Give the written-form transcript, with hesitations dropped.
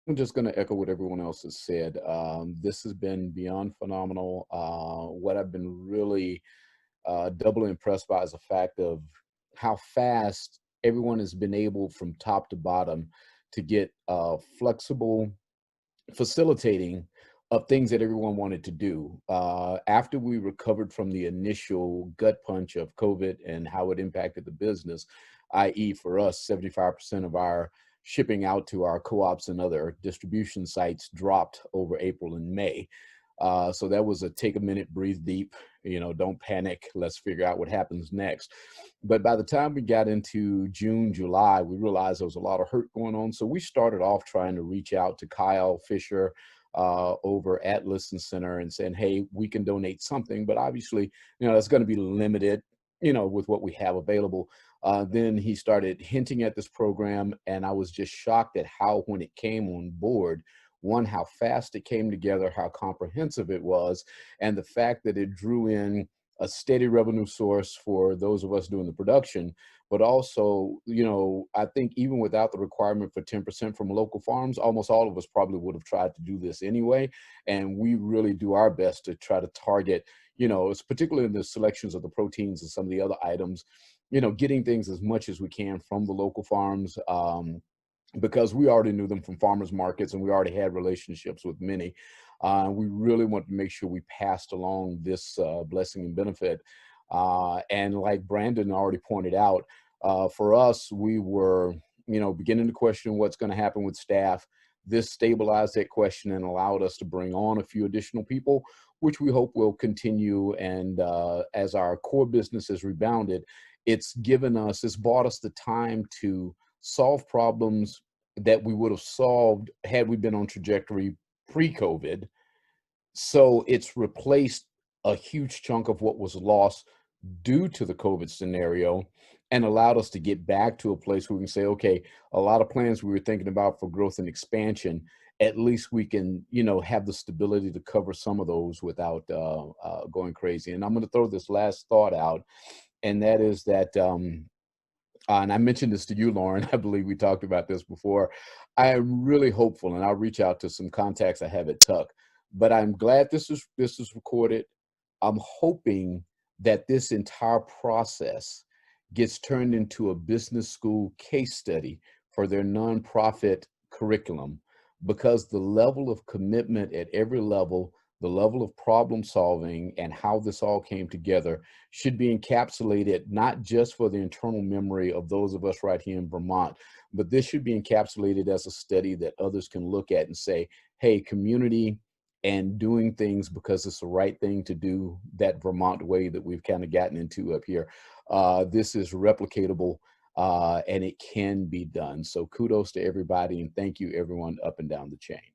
I'm just going to echo what everyone else has said. This has been beyond phenomenal. What I've been really doubly impressed by is the fact of how fast everyone has been able, from top to bottom, to get flexible facilitating of things that everyone wanted to do. After we recovered from the initial gut punch of COVID and how it impacted the business, i.e., for us, 75% of our shipping out to our co-ops and other distribution sites dropped over April and May. So that was a take a minute, breathe deep, don't panic. Let's figure out what happens next. But by the time we got into June, July, we realized there was a lot of hurt going on. So we started off trying to reach out to Kyle Fisher over at Listen Center and saying, hey, we can donate something, but obviously, that's going to be limited, with what we have available. Then he started hinting at this program, and I was just shocked at how, when it came on board, one, how fast it came together, how comprehensive it was, and the fact that it drew in a steady revenue source for those of us doing the production. But also, I think even without the requirement for 10% from local farms, almost all of us probably would have tried to do this anyway. And we really do our best to try to target, it's particularly in the selections of the proteins and some of the other items, getting things as much as we can from the local farms. Because we already knew them from farmers markets and we already had relationships with many. We really wanted to make sure we passed along this blessing and benefit. And like Brandon already pointed out, for us, we were, beginning to question what's going to happen with staff. This stabilized that question and allowed us to bring on a few additional people, which we hope will continue. And as our core business has rebounded, it's bought us the time to solve problems that we would have solved had we been on trajectory pre-COVID. So it's replaced a huge chunk of what was lost due to the COVID scenario and allowed us to get back to a place where we can say, okay, a lot of plans we were thinking about for growth and expansion, at least we can, have the stability to cover some of those without going crazy. And I'm going to throw this last thought out, and that is that and I mentioned this to you, Lauren. I believe we talked about this before. I am really hopeful, and I'll reach out to some contacts I have at Tuck. But I'm glad this is recorded. I'm hoping that this entire process gets turned into a business school case study for their nonprofit curriculum, because the level of commitment at every level, the level of problem solving, and how this all came together should be encapsulated not just for the internal memory of those of us right here in Vermont, but this should be encapsulated as a study that others can look at and say, hey, community and doing things because it's the right thing to do, that Vermont way that we've kind of gotten into up here. This is replicatable and it can be done. So kudos to everybody and thank you everyone up and down the chain.